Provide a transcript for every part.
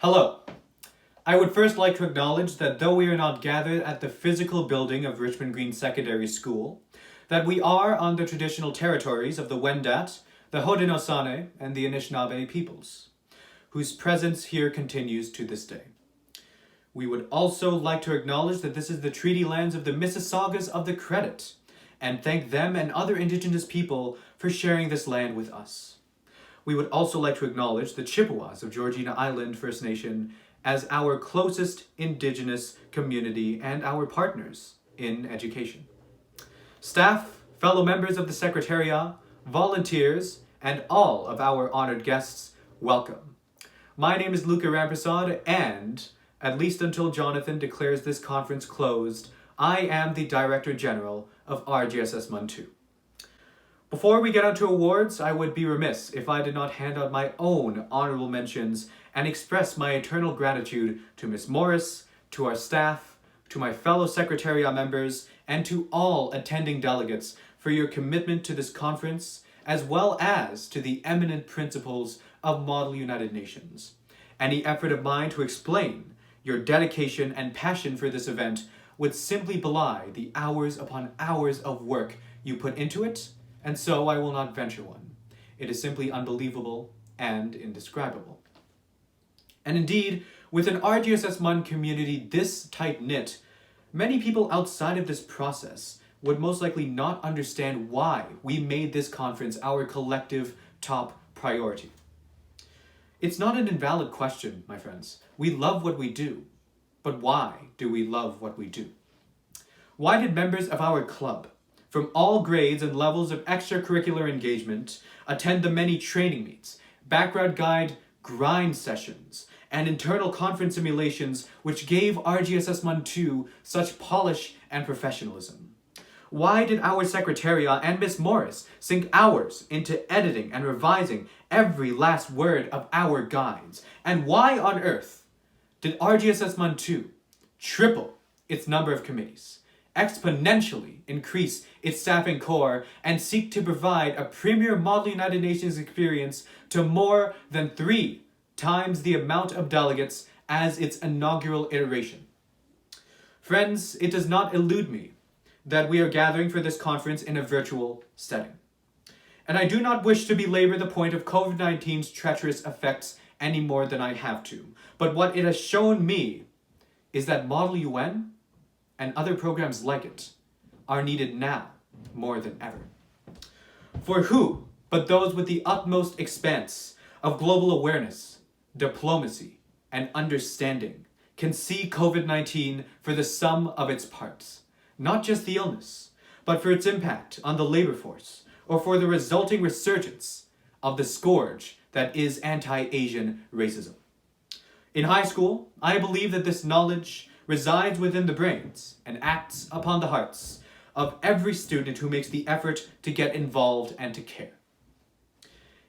Hello. I would first like to acknowledge that though we are not gathered at the physical building of Richmond Green Secondary School, that we are on the traditional territories of the Wendat, the Haudenosaunee, and the Anishinaabe peoples, whose presence here continues to this day. We would also like to acknowledge that this is the treaty lands of the Mississaugas of the Credit, and thank them and other Indigenous people for sharing this land with us. We would also like to acknowledge the Chippewas of Georgina Island First Nation as our closest Indigenous community and our partners in education. Staff, fellow members of the Secretariat, volunteers, and all of our honored guests, welcome. My name is Luca Ramprasad, and, at least until Jonathan declares this conference closed, I am the Director General of RGSSMUN 2. Before we get on to awards, I would be remiss if I did not hand out my own honorable mentions and express my eternal gratitude to Ms. Morris, to our staff, to my fellow Secretariat members, and to all attending delegates for your commitment to this conference, as well as to the eminent principles of Model United Nations. Any effort of mine to explain your dedication and passion for this event would simply belie the hours upon hours of work you put into it, and so I will not venture one. It is simply unbelievable and indescribable. And indeed, with an RGSSMUN community this tight-knit, many people outside of this process would most likely not understand why we made this conference our collective top priority. It's not an invalid question, my friends. We love what we do, but why do we love what we do? Why did members of our club, from all grades and levels of extracurricular engagement, attend the many training meets, background guide grind sessions, and internal conference simulations which gave RGSSMUN 2 such polish and professionalism? Why did our Secretariat and Miss Morris sink hours into editing and revising every last word of our guides? And why on earth did RGSSMUN 2 triple its number of committees, exponentially increase its staffing core, and seek to provide a premier Model United Nations experience to more than 3 times the amount of delegates as its inaugural iteration? Friends, it does not elude me that we are gathering for this conference in a virtual setting. And I do not wish to belabor the point of COVID-19's treacherous effects any more than I have to, but what it has shown me is that Model UN and other programs like it are needed now more than ever. For who but those with the utmost expanse of global awareness, diplomacy, and understanding can see COVID-19 for the sum of its parts, not just the illness, but for its impact on the labor force, or for the resulting resurgence of the scourge that is anti-Asian racism. In high school, I believe that this knowledge resides within the brains and acts upon the hearts of every student who makes the effort to get involved and to care.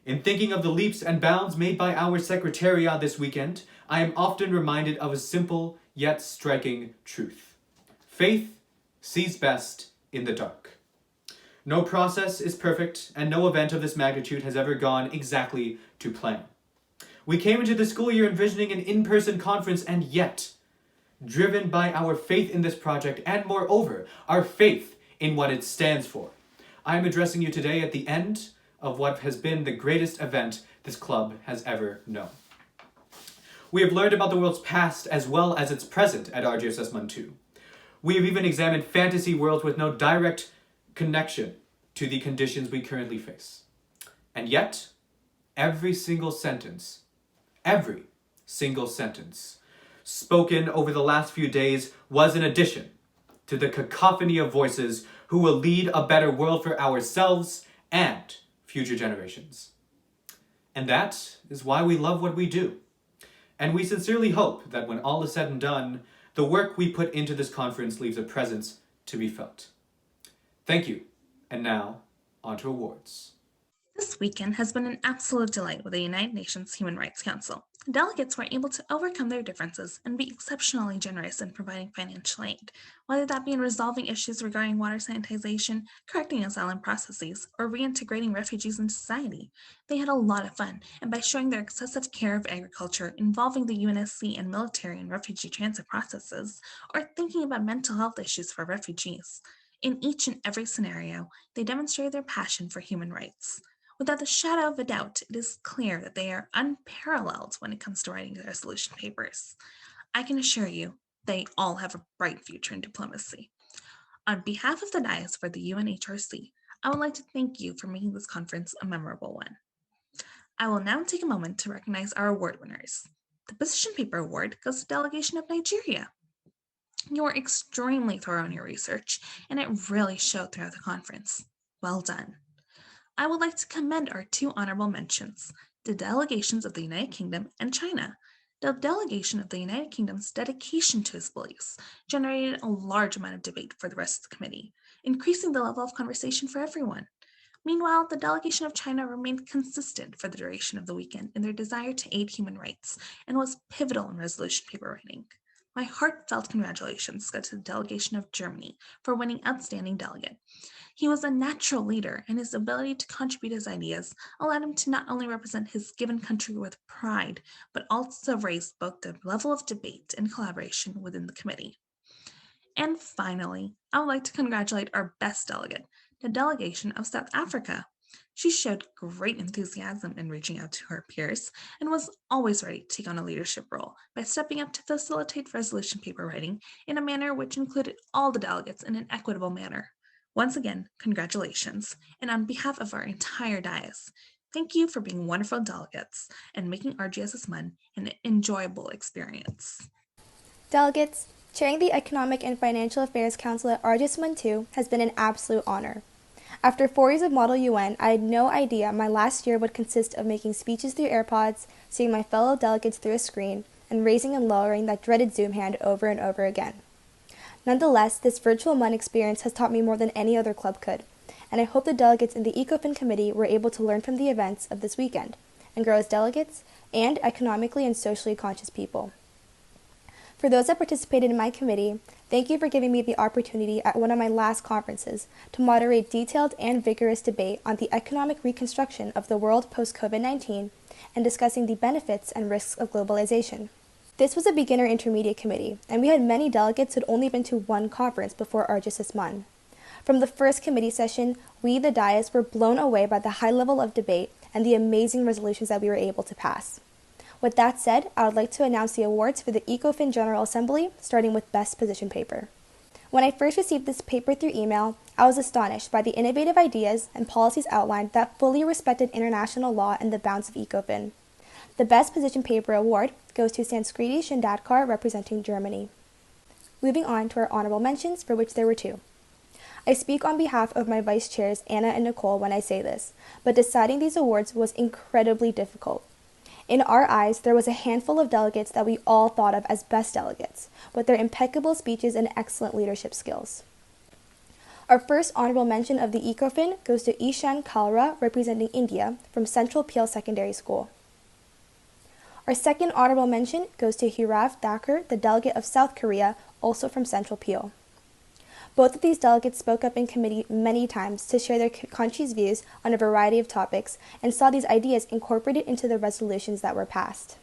In thinking of the leaps and bounds made by our Secretariat this weekend, I am often reminded of a simple yet striking truth. Faith sees best in the dark. No process is perfect, and no event of this magnitude has ever gone exactly to plan. We came into the school year envisioning an in-person conference, and yet, driven by our faith in this project, and moreover, our faith in what it stands for, I am addressing you today at the end of what has been the greatest event this club has ever known. We have learned about the world's past as well as its present at RGSSMUN 2. We have even examined fantasy worlds with no direct connection to the conditions we currently face. And yet, every single sentence spoken over the last few days was an addition to the cacophony of voices who will lead a better world for ourselves and future generations. And that is why we love what we do. And we sincerely hope that when all is said and done, the work we put into this conference leaves a presence to be felt. Thank you. And now, on to awards. This weekend has been an absolute delight with the United Nations Human Rights Council. Delegates were able to overcome their differences and be exceptionally generous in providing financial aid, whether that be in resolving issues regarding water sanitization, correcting asylum processes, or reintegrating refugees into society. They had a lot of fun, and by showing their excessive care of agriculture involving the UNSC and military and refugee transit processes, or thinking about mental health issues for refugees. In each and every scenario, they demonstrated their passion for human rights. Without the shadow of a doubt, it is clear that they are unparalleled when it comes to writing resolution papers. I can assure you, they all have a bright future in diplomacy. On behalf of the Dias for the UNHRC, I would like to thank you for making this conference a memorable one. I will now take a moment to recognize our award winners. The Position Paper Award goes to the delegation of Nigeria. You were extremely thorough in your research, and it really showed throughout the conference. Well done. I would like to commend our two honorable mentions, the delegations of the United Kingdom and China. The delegation of the United Kingdom's dedication to its beliefs generated a large amount of debate for the rest of the committee, increasing the level of conversation for everyone. Meanwhile, the delegation of China remained consistent for the duration of the weekend in their desire to aid human rights and was pivotal in resolution paper writing. My heartfelt congratulations go to the delegation of Germany for winning Outstanding Delegate. He was a natural leader, and his ability to contribute his ideas allowed him to not only represent his given country with pride, but also raise both the level of debate and collaboration within the committee. And finally, I would like to congratulate our best delegate, the delegation of South Africa. She showed great enthusiasm in reaching out to her peers and was always ready to take on a leadership role by stepping up to facilitate resolution paper writing in a manner which included all the delegates in an equitable manner. Once again, congratulations, and on behalf of our entire dais, thank you for being wonderful delegates and making RGSSMUN an enjoyable experience. Delegates, chairing the Economic and Financial Affairs Council at RGSSMUN 2 has been an absolute honor. After 4 years of Model UN, I had no idea my last year would consist of making speeches through AirPods, seeing my fellow delegates through a screen, and raising and lowering that dreaded Zoom hand over and over again. Nonetheless, this virtual MUN experience has taught me more than any other club could, and I hope the delegates in the ECOFIN committee were able to learn from the events of this weekend and grow as delegates and economically and socially conscious people. For those that participated in my committee, thank you for giving me the opportunity at one of my last conferences to moderate detailed and vigorous debate on the economic reconstruction of the world post-COVID-19 and discussing the benefits and risks of globalization. This was a beginner intermediate committee, and we had many delegates who had only been to one conference before RGSSMUN. From the first committee session, we, the Dias, were blown away by the high level of debate and the amazing resolutions that we were able to pass. With that said, I would like to announce the awards for the ECOFIN General Assembly, starting with Best Position Paper. When I first received this paper through email, I was astonished by the innovative ideas and policies outlined that fully respected international law and the bounds of ECOFIN. The Best Position Paper award goes to Sanskriti Shandadkar representing Germany. Moving on to our honorable mentions, for which there were 2. I speak on behalf of my vice chairs Anna and Nicole when I say this, but deciding these awards was incredibly difficult. In our eyes, there was a handful of delegates that we all thought of as best delegates, with their impeccable speeches and excellent leadership skills. Our first honorable mention of the ECOFIN goes to Ishan Kalra, representing India, from Central Peel Secondary School. Our second honorable mention goes to Hirav Thakur, the delegate of South Korea, also from Central Peel. Both of these delegates spoke up in committee many times to share their country's views on a variety of topics and saw these ideas incorporated into the resolutions that were passed.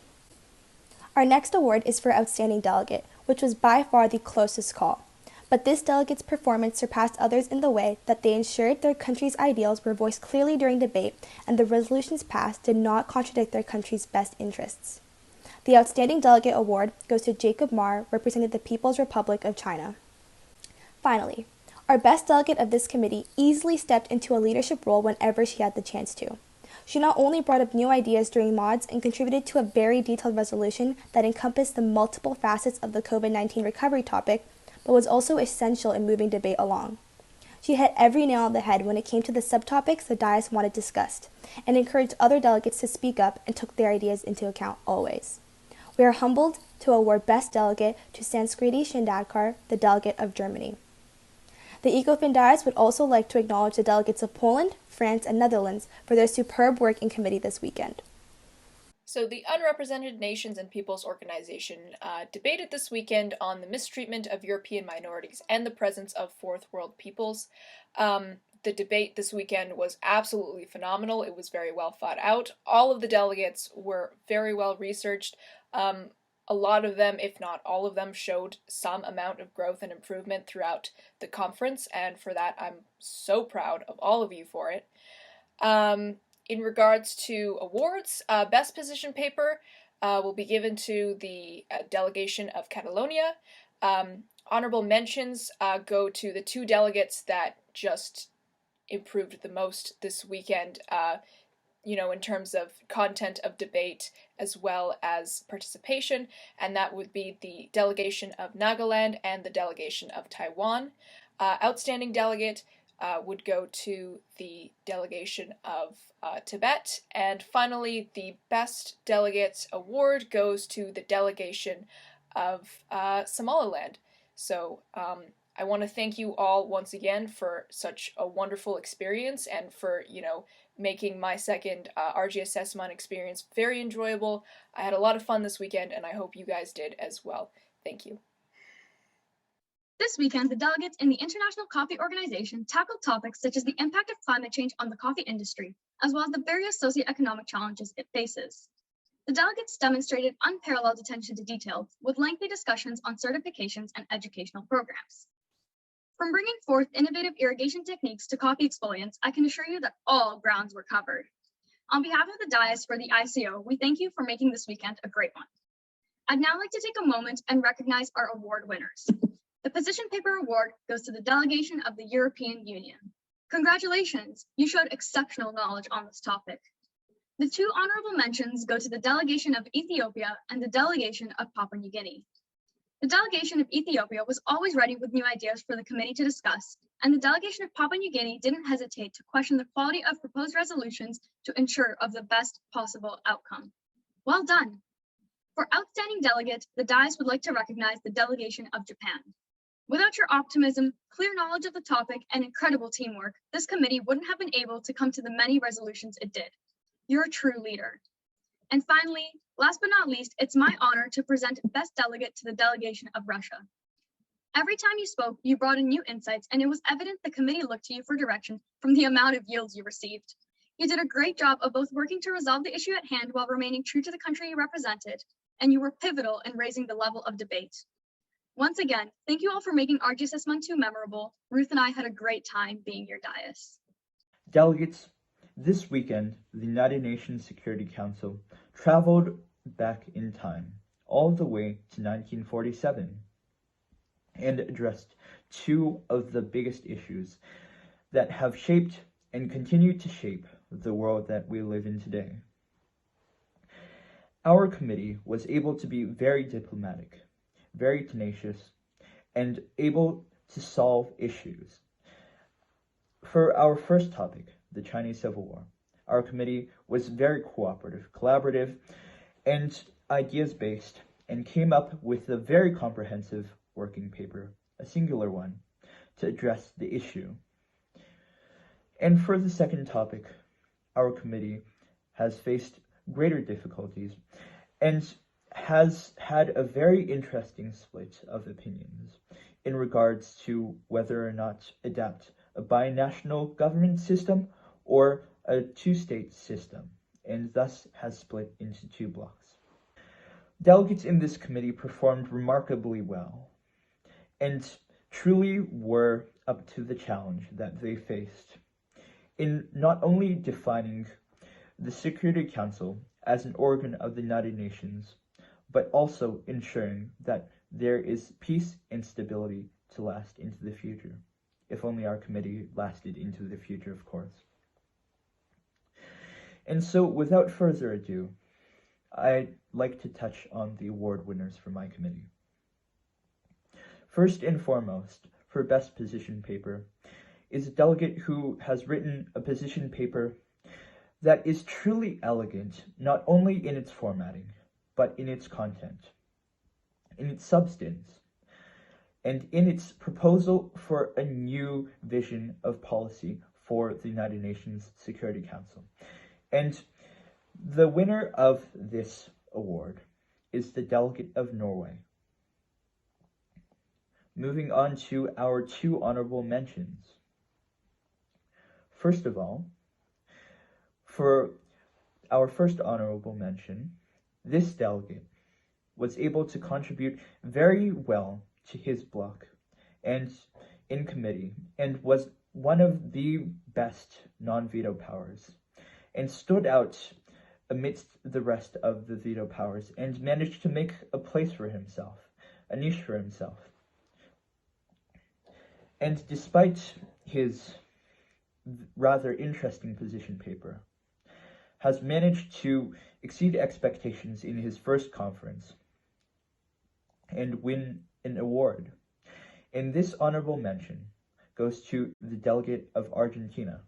Our next award is for Outstanding Delegate, which was by far the closest call. But this delegate's performance surpassed others in the way that they ensured their country's ideals were voiced clearly during debate and the resolutions passed did not contradict their country's best interests. The Outstanding Delegate Award goes to Jacob Marr, representing the People's Republic of China. Finally, our best delegate of this committee easily stepped into a leadership role whenever she had the chance to. She not only brought up new ideas during mods and contributed to a very detailed resolution that encompassed the multiple facets of the COVID-19 recovery topic, but was also essential in moving debate along. She hit every nail on the head when it came to the subtopics the Dias wanted discussed, and encouraged other delegates to speak up and took their ideas into account always. We are humbled to award Best Delegate to Sanskriti Shandadkar, the delegate of Germany. The ECOFIN Dias would also like to acknowledge the delegates of Poland, France, and Netherlands for their superb work in committee this weekend. So the Unrepresented Nations and Peoples Organization debated this weekend on the mistreatment of European minorities and the presence of Fourth World peoples. The debate this weekend was absolutely phenomenal. It was very well thought out. All of the delegates were very well researched. A lot of them, if not all of them, showed some amount of growth and improvement throughout the conference, and for that I'm so proud of all of you for it. In regards to awards, Best Position Paper will be given to the delegation of Catalonia. Honorable mentions go to the two delegates that just improved the most this weekend, in terms of content of debate as well as participation, and that would be the delegation of Nagaland and the delegation of Taiwan. Outstanding delegate would go to the delegation of Tibet. And finally, the Best Delegate Award goes to the delegation of Somaliland. So I want to thank you all once again for such a wonderful experience and for, making my second RGSSMUN experience very enjoyable. I had a lot of fun this weekend, and I hope you guys did as well. Thank you. This weekend, the delegates in the International Coffee Organization tackled topics such as the impact of climate change on the coffee industry, as well as the various socioeconomic challenges it faces. The delegates demonstrated unparalleled attention to detail with lengthy discussions on certifications and educational programs. From bringing forth innovative irrigation techniques to coffee exfoliants, I can assure you that all grounds were covered. On behalf of the dais for the ICO, we thank you for making this weekend a great one. I'd now like to take a moment and recognize our award winners. The Position Paper Award goes to the delegation of the European Union. Congratulations, you showed exceptional knowledge on this topic. The two honorable mentions go to the delegation of Ethiopia and the delegation of Papua New Guinea. The delegation of Ethiopia was always ready with new ideas for the committee to discuss, and the delegation of Papua New Guinea didn't hesitate to question the quality of proposed resolutions to ensure of the best possible outcome. Well done. For outstanding delegate, the dais would like to recognize the delegation of Japan. Without your optimism, clear knowledge of the topic, and incredible teamwork, this committee wouldn't have been able to come to the many resolutions it did. You're a true leader. And finally, last but not least, it's my honor to present Best Delegate to the delegation of Russia. Every time you spoke, you brought in new insights, and it was evident the committee looked to you for direction from the amount of yields you received. You did a great job of both working to resolve the issue at hand while remaining true to the country you represented, and you were pivotal in raising the level of debate. Once again, thank you all for making RGSSMUN 2 memorable. Ruth and I had a great time being your dais. Delegates, this weekend, the United Nations Security Council traveled back in time, all the way to 1947, and addressed two of the biggest issues that have shaped and continue to shape the world that we live in today. Our committee was able to be very diplomatic, very tenacious, and able to solve issues. For our first topic, the Chinese Civil War, our committee was very cooperative, collaborative, and ideas-based, and came up with a very comprehensive working paper, a singular one, to address the issue. And for the second topic, our committee has faced greater difficulties and has had a very interesting split of opinions in regards to whether or not adopt a binational government system or a two-state system, and thus has split into two blocks. Delegates in this committee performed remarkably well and truly were up to the challenge that they faced in not only defining the Security Council as an organ of the United Nations, but also ensuring that there is peace and stability to last into the future, if only our committee lasted into the future, of course. And so, without further ado, I'd like to touch on the award winners for my committee. First and foremost, for Best Position Paper, is a delegate who has written a position paper that is truly elegant, not only in its formatting, but in its content, in its substance, and in its proposal for a new vision of policy for the United Nations Security Council. And The winner of this award is the delegate of Norway. Moving on to our two honorable mentions. First of all, for our first honorable mention, this delegate was able to contribute very well to his bloc and in committee, and was one of the best non-veto powers, and stood out amidst the rest of the veto powers, and managed to make a place for himself, a niche for himself. And despite his rather interesting position paper, has managed to exceed expectations in his first conference and win an award. And this honorable mention goes to the delegate of Argentina.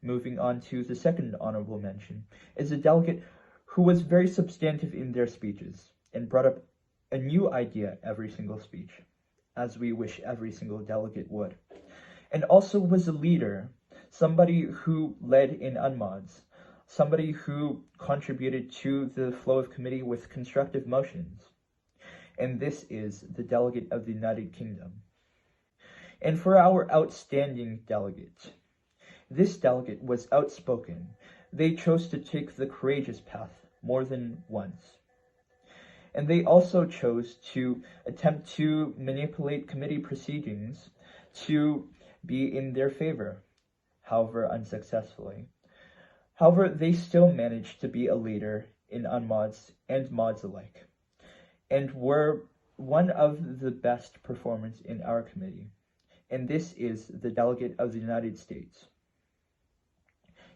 Moving on to the second honorable mention is a delegate who was very substantive in their speeches and brought up a new idea every single speech, as we wish every single delegate would, and also was a leader, somebody who led in UNMODs, somebody who contributed to the flow of committee with constructive motions. And this is the delegate of the United Kingdom. And for our outstanding delegate, this delegate was outspoken. They chose to take the courageous path more than once. And they also chose to attempt to manipulate committee proceedings to be in their favor, however unsuccessfully. However, they still managed to be a leader in UNMODs and mods alike, and were one of the best performers in our committee. And this is the delegate of the United States.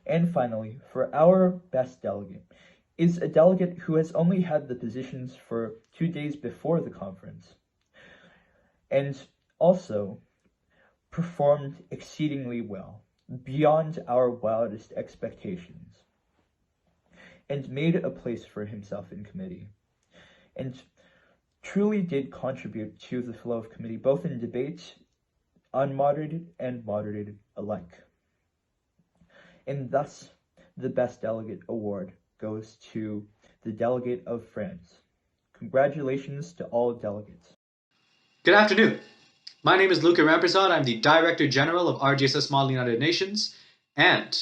And finally, for our best delegate, is a delegate who has only had the positions for 2 days before the conference, and also performed exceedingly well, beyond our wildest expectations, and made a place for himself in committee, and truly did contribute to the flow of committee, both in debate, unmoderated and moderated alike. And thus, the Best Delegate Award goes to the delegate of France. Congratulations to all delegates. Good afternoon. My name is Luca Rampersad. I'm the Director General of RGSSMUN United Nations, and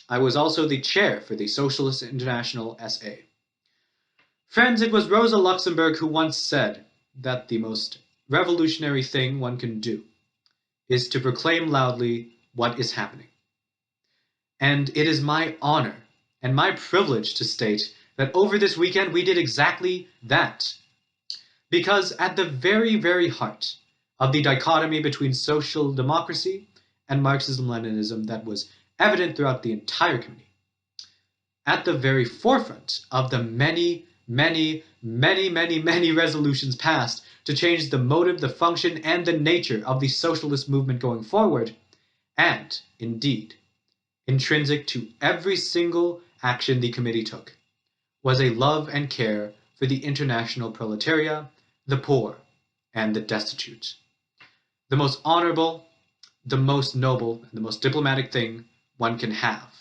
I was also the chair for the Socialist International SA. Friends, it was Rosa Luxemburg who once said that the most revolutionary thing one can do is to proclaim loudly what is happening. And it is my honor and my privilege to state that over this weekend we did exactly that. Because at the very, very heart of the dichotomy between social democracy and Marxism-Leninism that was evident throughout the entire committee, at the very forefront of the many resolutions passed to change the motive, the function, and the nature of the socialist movement going forward, and, indeed, intrinsic to every single action the committee took, was a love and care for the international proletariat, the poor, and the destitute. The most honorable, the most noble, and the most diplomatic thing one can have.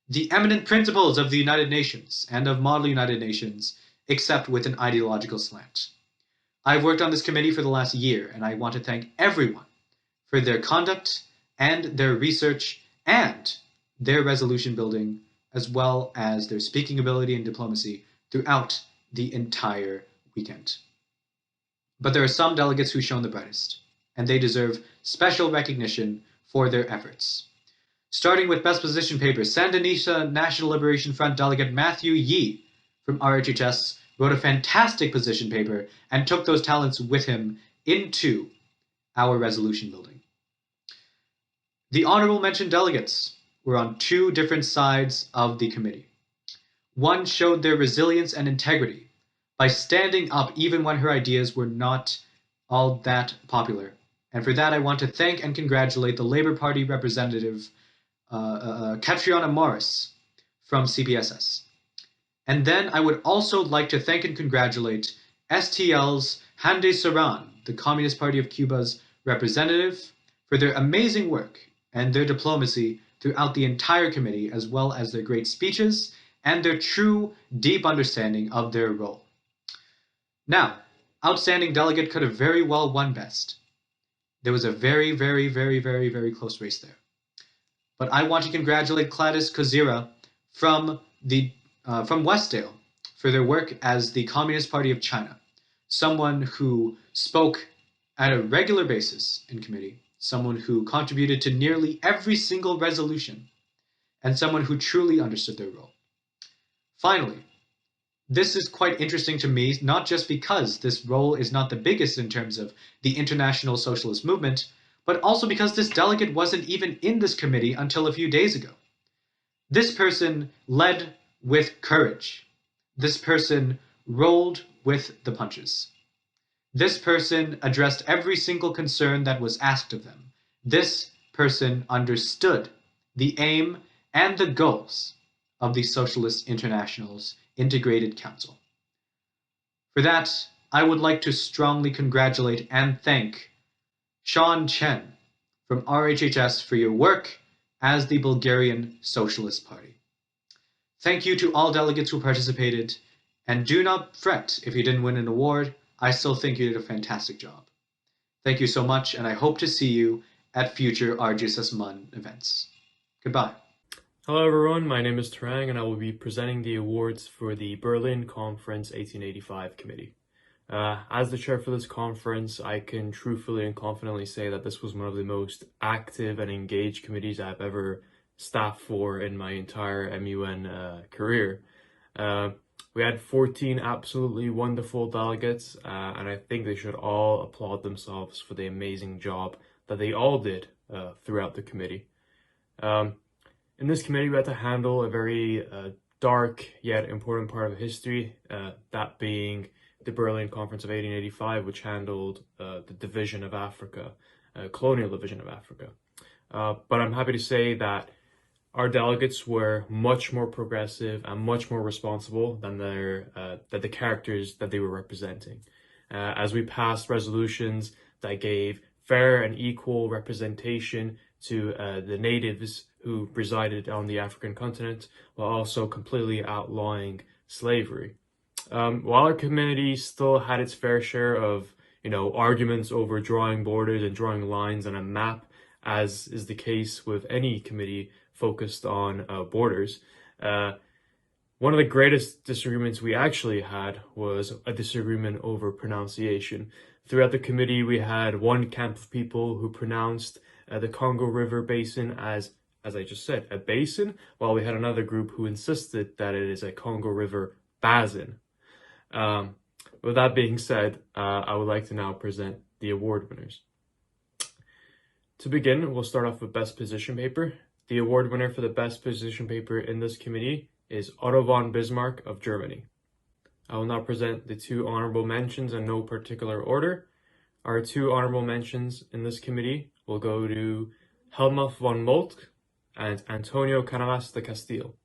The eminent principles of the United Nations and of Model United Nations, except with an ideological slant. I've worked on this committee for the last year, and I want to thank everyone for their conduct and their research and their resolution building, as well as their speaking ability and diplomacy throughout the entire weekend. But there are some delegates who shone the brightest, and they deserve special recognition for their efforts. Starting with best position paper, Sandinista National Liberation Front delegate Matthew Yee from RHHS wrote a fantastic position paper and took those talents with him into our resolution building. The honorable mention delegates were on two different sides of the committee. One showed their resilience and integrity by standing up even when her ideas were not all that popular. And for that, I want to thank and congratulate the Labour Party representative, Catriona Morris from CPSS. And then I would also like to thank and congratulate STL's Hande Saran, the Communist Party of Cuba's representative, for their amazing work and their diplomacy throughout the entire committee, as well as their great speeches and their true, deep understanding of their role. Now, outstanding delegate could have very well won best. There was a very, very, very, very, very close race there. But I want to congratulate Gladys Kozira from Westdale for their work as the Communist Party of China, someone who spoke at a regular basis in committee, someone who contributed to nearly every single resolution, and someone who truly understood their role. Finally, this is quite interesting to me, not just because this role is not the biggest in terms of the international socialist movement, but also because this delegate wasn't even in this committee until a few days ago. This person led with courage. This person rolled with the punches. This person addressed every single concern that was asked of them. This person understood the aim and the goals of the Socialist International's Integrated Council. For that, I would like to strongly congratulate and thank Sean Chen from RHHS for your work as the Bulgarian Socialist Party. Thank you to all delegates who participated, and do not fret if you didn't win an award. I still think you did a fantastic job. Thank you so much, and I hope to see you at future RGSSMUN events. Goodbye. Hello everyone, my name is Tarang and I will be presenting the awards for the Berlin Conference 1885 Committee. As the chair for this conference, I can truthfully and confidently say that this was one of the most active and engaged committees I've ever staffed for in my entire MUN career. We had 14 absolutely wonderful delegates, and I think they should all applaud themselves for the amazing job that they all did throughout the committee. In this committee, we had to handle a very dark yet important part of history, that being the Berlin Conference of 1885, which handled the division of Africa, colonial division of Africa. But I'm happy to say that our delegates were much more progressive and much more responsible than the characters that they were representing. As we passed resolutions that gave fair and equal representation to the natives who resided on the African continent, while also completely outlawing slavery. While our committee still had its fair share of, arguments over drawing borders and drawing lines on a map, as is the case with any committee focused on borders, one of the greatest disagreements we actually had was a disagreement over pronunciation. Throughout the committee, we had one camp of people who pronounced the Congo River Basin as I just said, a basin, while we had another group who insisted that it is a Congo River basin. With that being said, I would like to now present the award winners. To begin, we'll start off with Best Position Paper. The award winner for the Best Position Paper in this committee is Otto von Bismarck of Germany. I will now present the two honorable mentions in no particular order. Our two honorable mentions in this committee will go to Helmuth von Moltke and Antonio Canales de Castile.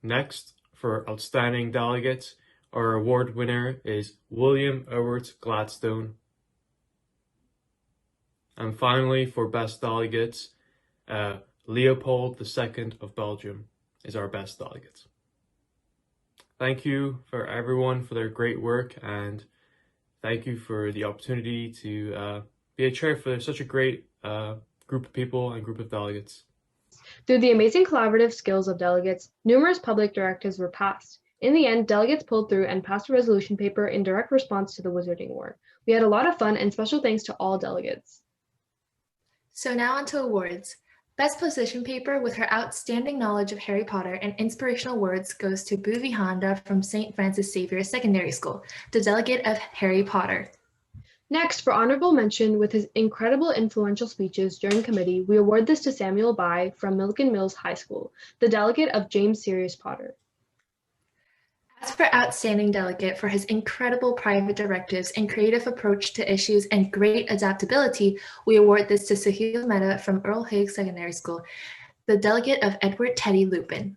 Next, for Outstanding Delegates, our award winner is William Ewart Gladstone. And finally, for Best Delegates, Leopold II of Belgium is our best delegate. Thank you for everyone for their great work, and thank you for the opportunity to be a chair for such a great group of people and group of delegates. Through the amazing collaborative skills of delegates, numerous public directives were passed. In the end, delegates pulled through and passed a resolution paper in direct response to the Wizarding War. We had a lot of fun, and special thanks to all delegates. So now on to awards. Best Position Paper with her outstanding knowledge of Harry Potter and inspirational words goes to Bhuvi Handa from St. Francis Xavier Secondary School, the delegate of Harry Potter. Next, for honorable mention with his incredible influential speeches during committee, we award this to Samuel Bai from Milliken Mills High School, the delegate of James Sirius Potter. As for outstanding delegate for his incredible private directives and creative approach to issues and great adaptability, we award this to Sahil Mehta from Earl Haig Secondary School, the delegate of Edward Teddy Lupin.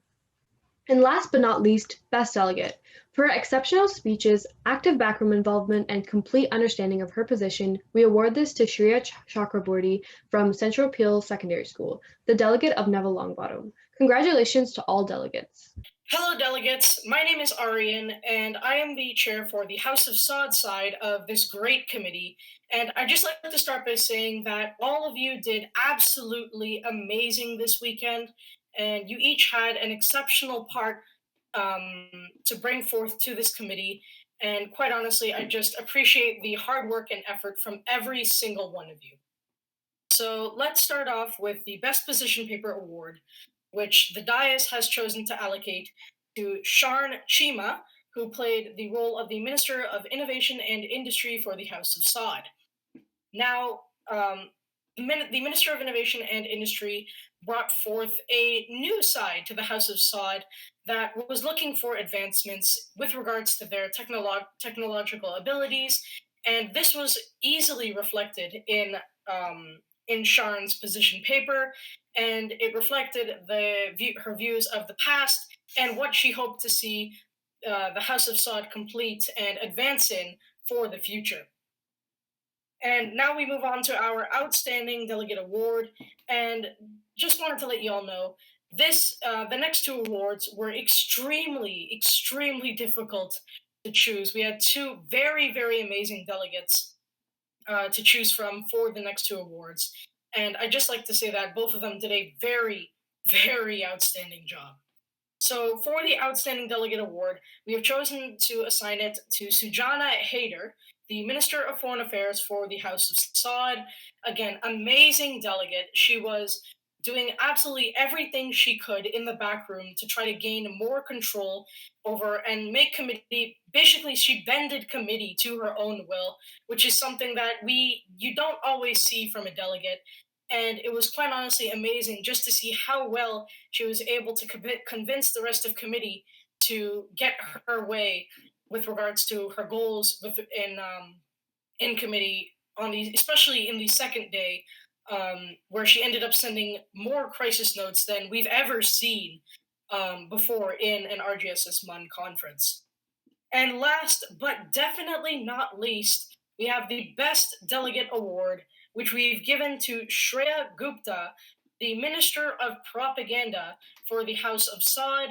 And last but not least, best delegate. For her exceptional speeches, active backroom involvement, and complete understanding of her position, we award this to Shreya Chakraborty from Central Peel Secondary School, the delegate of Neville Longbottom. Congratulations to all delegates. Hello, delegates. My name is Aryan, and I am the chair for the House of Sod side of this great committee. And I'd just like to start by saying that all of you did absolutely amazing this weekend, and you each had an exceptional part to bring forth to this committee. And quite honestly, I just appreciate the hard work and effort from every single one of you. So let's start off with the Best Position Paper Award, which the dais has chosen to allocate to Sharn Chima, who played the role of the Minister of Innovation and Industry for the House of Sod. Now, the Minister of Innovation and Industry brought forth a new side to the House of Sod that was looking for advancements with regards to their technological abilities, and this was easily reflected in Sharn's position paper, and it reflected her views of the past and what she hoped to see the House of Sod complete and advance in for the future. And now we move on to our Outstanding Delegate Award, and just wanted to let you all know, the next two awards were extremely difficult to choose. We had two very, very amazing delegates to choose from for the next two awards. And I'd just like to say that both of them did a very, very outstanding job. So for the Outstanding Delegate Award, we have chosen to assign it to Sujana Haider, the Minister of Foreign Affairs for the House of Sod. Again, amazing delegate. She was doing absolutely everything she could in the back room to try to gain more control over and make committee. Basically, she bended committee to her own will, which is something that you don't always see from a delegate. And it was quite honestly amazing just to see how well she was able to convince the rest of committee to get her way with regards to her goals in committee especially in the second day, where she ended up sending more crisis notes than we've ever seen before in an RGSSMUN conference. And last but definitely not least, we have the Best Delegate Award, which we've given to Shreya Gupta, the Minister of Propaganda for the House of Sod.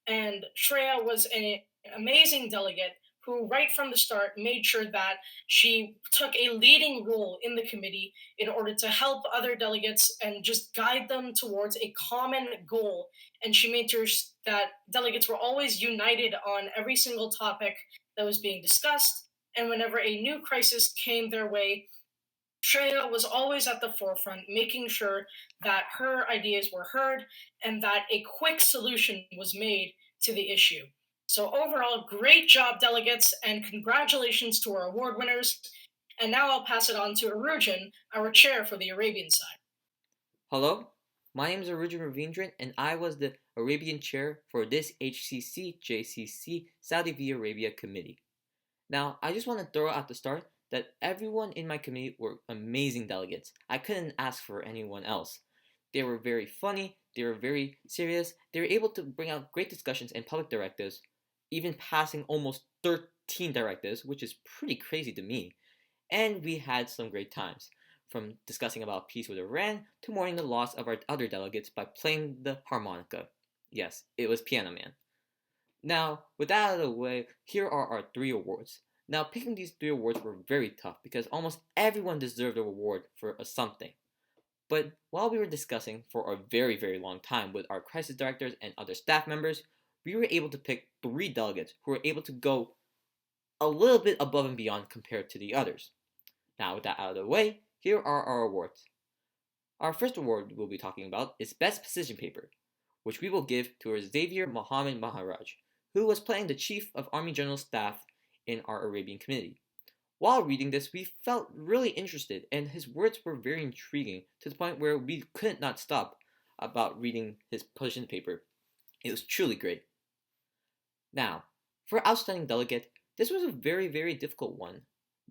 And Shreya was an amazing delegate who, right from the start, made sure that she took a leading role in the committee in order to help other delegates and just guide them towards a common goal. And she made sure that delegates were always united on every single topic that was being discussed. And whenever a new crisis came their way, Shreya was always at the forefront, making sure that her ideas were heard and that a quick solution was made to the issue. So overall, great job, delegates, and congratulations to our award winners. And now I'll pass it on to Arujan, our chair for the Arabian side. Hello, my name is Arujan Ravindran, and I was the Arabian chair for this HCC-JCC Saudi v Arabia committee. Now, I just want to throw out at the start that everyone in my committee were amazing delegates. I couldn't ask for anyone else. They were very funny, they were very serious, they were able to bring out great discussions and public directives, even passing almost 13 directives, which is pretty crazy to me. And we had some great times, from discussing about peace with Iran to mourning the loss of our other delegates by playing the harmonica. Yes, it was Piano Man. Now, with that out of the way, here are our 3 awards. Now, picking these 3 awards were very tough because almost everyone deserved a reward for something. But while we were discussing for a very, very long time with our crisis directors and other staff members, we were able to pick 3 delegates who were able to go a little bit above and beyond compared to the others. Now, with that out of the way, here are our awards. Our first award we'll be talking about is Best Position Paper, which we will give to Xavier Mohammed Maharaj, who was playing the Chief of Army General Staff in our Arabian committee. While reading this, we felt really interested, and his words were very intriguing to the point where we couldn't not stop about reading his position paper. It was truly great. Now, for Outstanding Delegate, this was a very, very difficult one.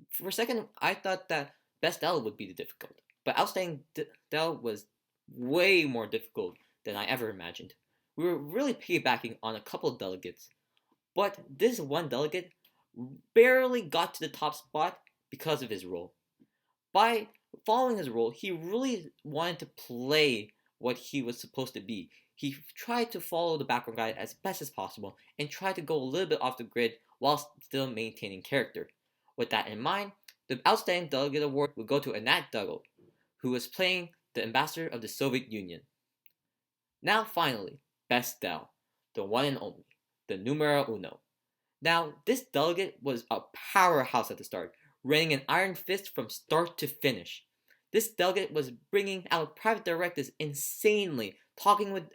For a second, I thought that Best Del would be the difficult, but Outstanding Del was way more difficult than I ever imagined. We were really piggybacking on a couple of delegates But this one delegate barely got to the top spot because of his role. By following his role, he really wanted to play what he was supposed to be. He tried to follow the background guide as best as possible and tried to go a little bit off the grid while still maintaining character. With that in mind, the Outstanding Delegate Award will go to Anat Duggal, who was playing the ambassador of the Soviet Union. Now finally, Best Del, the one and only, the numero uno. Now, this delegate was a powerhouse at the start, raining an iron fist from start to finish. This delegate was bringing out private directives insanely, talking with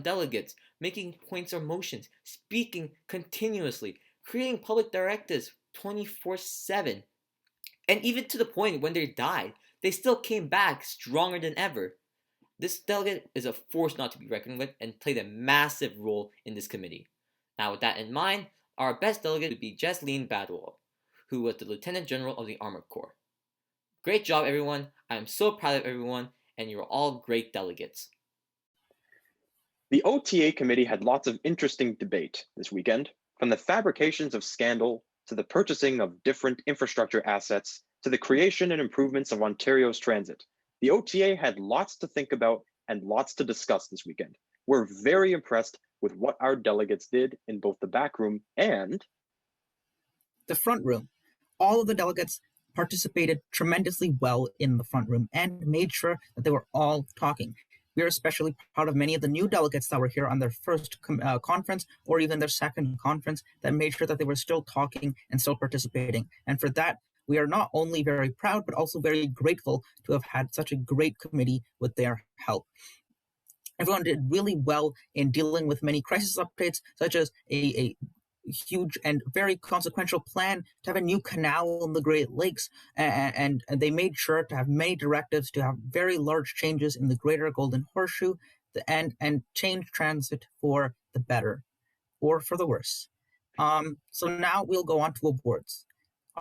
delegates, making points or motions, speaking continuously, creating public directives 24/7. And even to the point when they died, they still came back stronger than ever. This delegate is a force not to be reckoned with and played a massive role in this committee. Now, with that in mind, our best delegate would be Jesleen Badwal, who was the Lieutenant General of the Armored Corps. Great job, everyone. I am so proud of everyone, and you're all great delegates. The OTA committee had lots of interesting debate this weekend, from the fabrications of scandal to the purchasing of different infrastructure assets to the creation and improvements of Ontario's transit. The OTA had lots to think about and lots to discuss this weekend. We're very impressed with what our delegates did in both the back room and the front room. All of the delegates participated tremendously well in the front room and made sure that they were all talking. We are especially proud of many of the new delegates that were here on their first conference or even their second conference that made sure that they were still talking and still participating. And for that, we are not only very proud, but also very grateful to have had such a great committee with their help. Everyone did really well in dealing with many crisis updates, such as a huge and very consequential plan to have a new canal in the Great Lakes, and they made sure to have many directives to have very large changes in the Greater Golden Horseshoe and change transit for the better or for the worse. So now we'll go on to awards.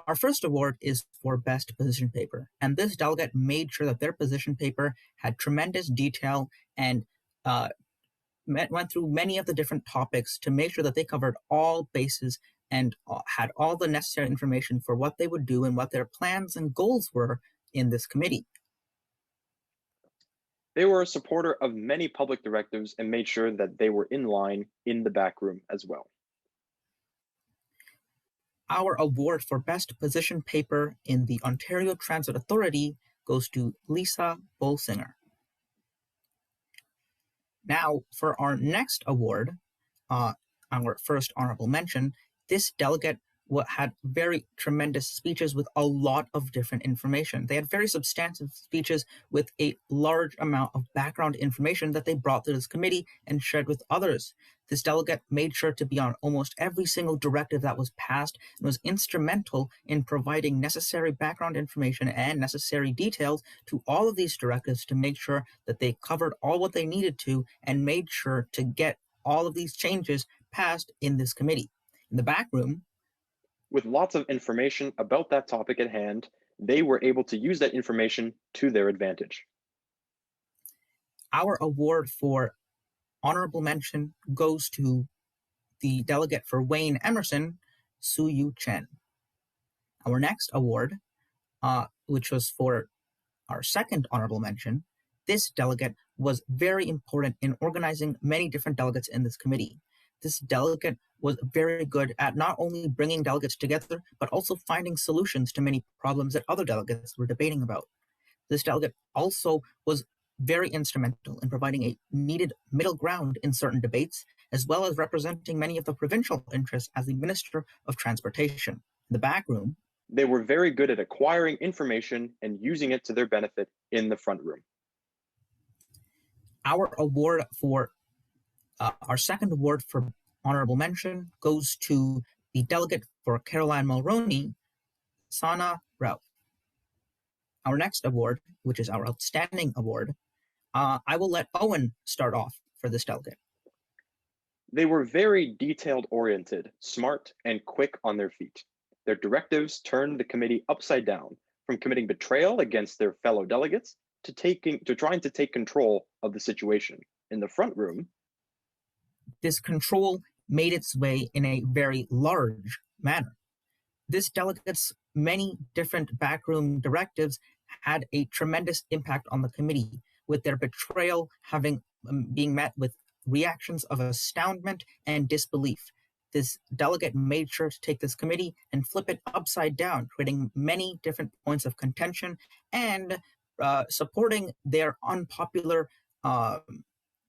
Our first award is for Best Position Paper, and this delegate made sure that their position paper had tremendous detail and went through many of the different topics to make sure that they covered all bases and had all the necessary information for what they would do and what their plans and goals were in this committee. They were a supporter of many public directives and made sure that they were in line in the back room as well. Our award for Best Position Paper in the Ontario Transit Authority goes to Lisa Bolsinger. Now, for our next award, our first honorable mention, this delegate had very tremendous speeches with a lot of different information. They had very substantive speeches with a large amount of background information that they brought to this committee and shared with others. This delegate made sure to be on almost every single directive that was passed and was instrumental in providing necessary background information and necessary details to all of these directives to make sure that they covered all what they needed to and made sure to get all of these changes passed in this committee. In the back room, with lots of information about that topic at hand, they were able to use that information to their advantage. Our award for honorable mention goes to the delegate for Wayne Emerson, Su Yu Chen. Our next award, which was for our second honorable mention, this delegate was very important in organizing many different delegates in this committee. This delegate was very good at not only bringing delegates together, but also finding solutions to many problems that other delegates were debating about. This delegate also was very instrumental in providing a needed middle ground in certain debates, as well as representing many of the provincial interests as the Minister of Transportation. In the back room, they were very good at acquiring information and using it to their benefit in the front room. Our award for our second award for honorable mention goes to the delegate for Caroline Mulroney, Sana Rao. Our next award, which is our outstanding award, I will let Owen start off for this delegate. They were very detailed-oriented, smart, and quick on their feet. Their directives turned the committee upside down, from committing betrayal against their fellow delegates to trying to take control of the situation. In the front room, this control made its way in a very large manner. This delegate's many different backroom directives had a tremendous impact on the committee, with their betrayal having being met with reactions of astoundment and disbelief. This delegate made sure to take this committee and flip it upside down, creating many different points of contention and supporting their unpopular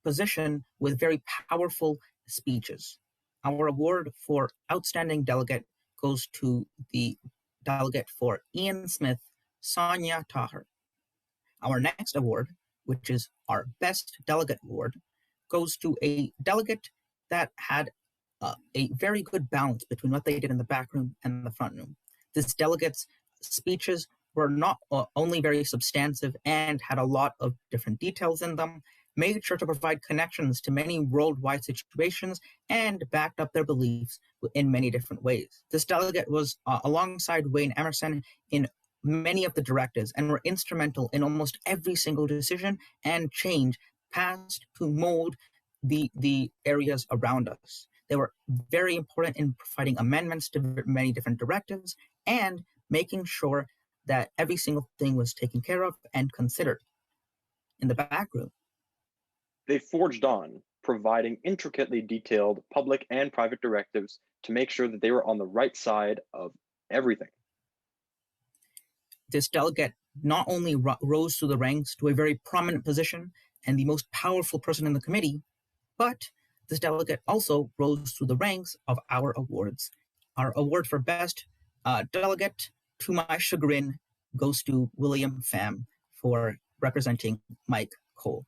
position with very powerful speeches. Our award for Outstanding Delegate goes to the delegate for Ian Smith, Sonia Taher. Our next award, which is our Best Delegate Award, goes to a delegate that had a very good balance between what they did in the back room and the front room. This delegate's speeches were not only very substantive and had a lot of different details in them, made sure to provide connections to many worldwide situations, and backed up their beliefs in many different ways. This delegate was alongside Wayne Emerson in many of the directives and were instrumental in almost every single decision and change passed to mold the areas around us. They were very important in providing amendments to many different directives and making sure that every single thing was taken care of and considered. In the back room, they forged on, providing intricately detailed public and private directives to make sure that they were on the right side of everything. This delegate not only rose through the ranks to a very prominent position and the most powerful person in the committee, but this delegate also rose through the ranks of our awards. Our award for Best Delegate, to my chagrin, goes to William Pham for representing Mike Cole.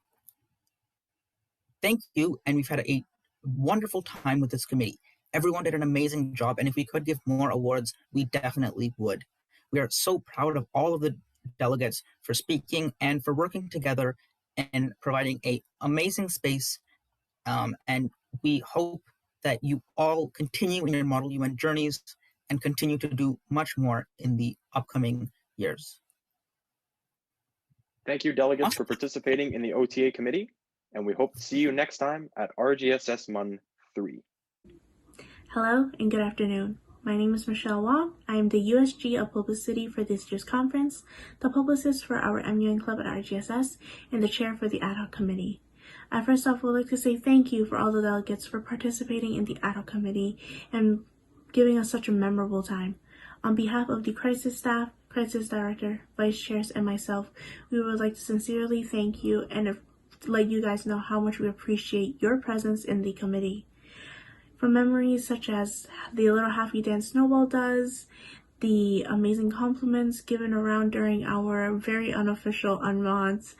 Thank you, and we've had a wonderful time with this committee. Everyone did an amazing job, and if we could give more awards, we definitely would. We are so proud of all of the delegates for speaking and for working together and providing an amazing space, and we hope that you all continue in your Model UN journeys and continue to do much more in the upcoming years. Thank you, delegates, for participating in the OTA committee, and we hope to see you next time at RGSSMUN 3. Hello and good afternoon. My name is Michelle Wong. I am the USG of Publicity for this year's conference, the publicist for our MUN Club at RGSS, and the chair for the ad hoc committee. I first off would like to say thank you for all the delegates for participating in the ad hoc committee and giving us such a memorable time. On behalf of the crisis staff, crisis director, vice chairs, and myself, we would like to sincerely thank you and let you guys know how much we appreciate your presence in the committee. From memories such as the little happy dance Snowball does, the amazing compliments given around during our very unofficial unmods,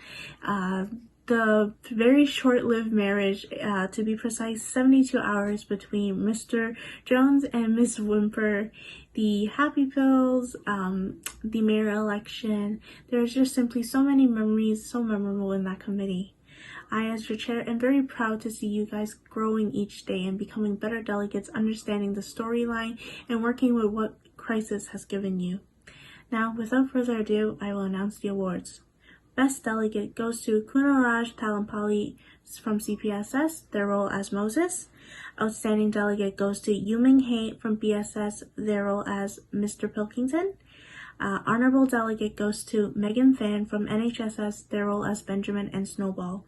the very short-lived marriage, to be precise, 72 hours between Mr. Jones and Miss Whymper, the happy pills, the mayor election. There's just simply so many memories, so memorable in that committee. I, as your chair, am very proud to see you guys growing each day and becoming better delegates, understanding the storyline and working with what Crisis has given you. Now, without further ado, I will announce the awards. Best Delegate goes to Kunaraj Talampali from CPSS, their role as Moses. Outstanding Delegate goes to Yuming He from BSS, their role as Mr. Pilkington. Honorable Delegate goes to Megan Fan from NHSS, their role as Benjamin and Snowball.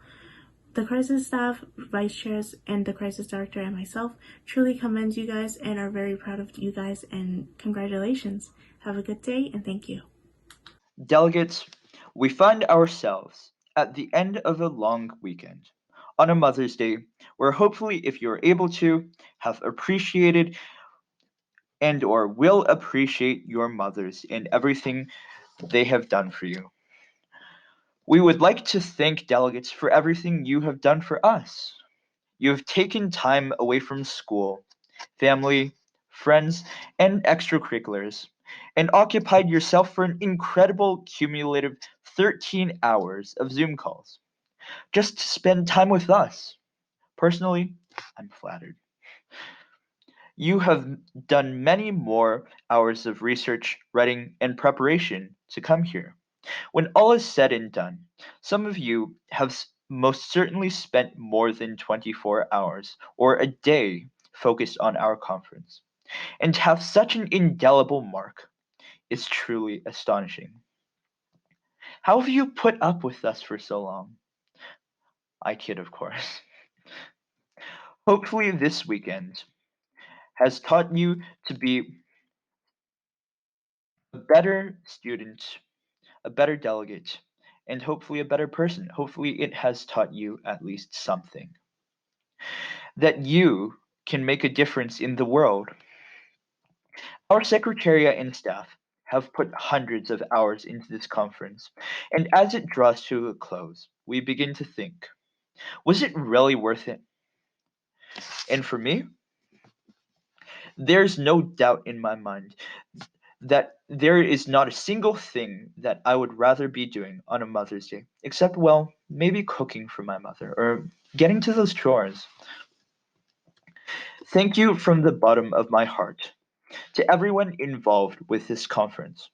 The crisis staff, vice chairs, and the crisis director and myself truly commend you guys and are very proud of you guys, and congratulations. Have a good day and thank you. Delegates, we find ourselves at the end of a long weekend on a Mother's Day where hopefully if you're able to have appreciated and or will appreciate your mothers and everything they have done for you. We would like to thank delegates for everything you have done for us. You have taken time away from school, family, friends, and extracurriculars, and occupied yourself for an incredible cumulative 13 hours of Zoom calls, just to spend time with us. Personally, I'm flattered. You have done many more hours of research, writing, and preparation to come here. When all is said and done, some of you have most certainly spent more than 24 hours or a day focused on our conference. And to have such an indelible mark is truly astonishing. How have you put up with us for so long? I kid, of course. Hopefully, this weekend has taught you to be a better student, a better delegate, and hopefully a better person. Hopefully, it has taught you at least something. That you can make a difference in the world. Our secretariat and staff have put hundreds of hours into this conference, and as it draws to a close, we begin to think, was it really worth it? And for me, there's no doubt in my mind that there is not a single thing that I would rather be doing on a Mother's Day, except, well, maybe cooking for my mother or getting to those chores. Thank you from the bottom of my heart to everyone involved with this conference.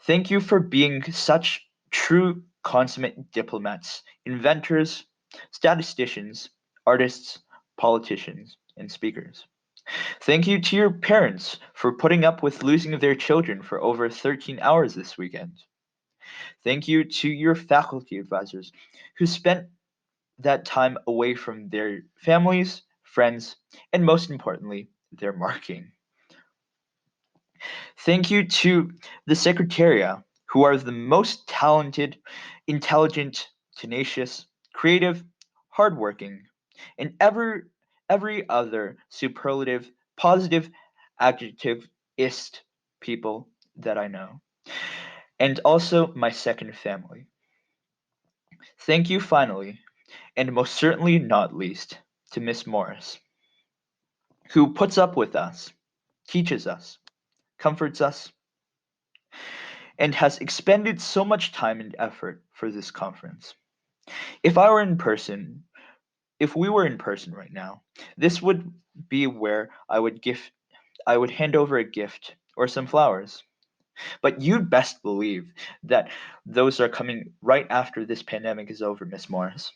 Thank you for being such true consummate diplomats, inventors, statisticians, artists, politicians, and speakers. Thank you to your parents for putting up with losing their children for over 13 hours this weekend. Thank you to your faculty advisors who spent that time away from their families, friends, and most importantly, their marking. Thank you to the Secretariat, who are the most talented, intelligent, tenacious, creative, hardworking, and every other superlative, positive, adjectivist people that I know. And also my second family. Thank you finally, and most certainly not least, to Miss Morris, who puts up with us, teaches us, comforts us, and has expended so much time and effort for this conference. If I were in person, if we were in person right now, this would be where I would hand over a gift or some flowers. But you'd best believe that those are coming right after this pandemic is over, Miss Morris.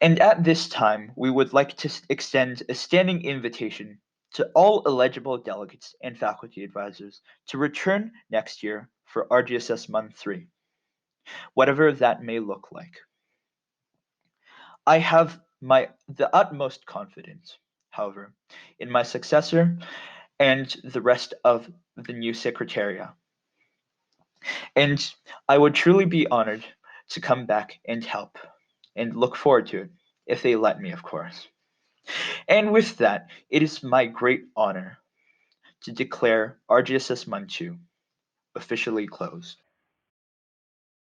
And at this time, we would like to extend a standing invitation to all eligible delegates and faculty advisors to return next year for RGSSMUN 3, whatever that may look like. I have the utmost confidence, however, in my successor and the rest of the new secretariat. And I would truly be honored to come back and help and look forward to it, if they let me, of course. And with that, it is my great honor to declare RGSSMUN 2 officially closed.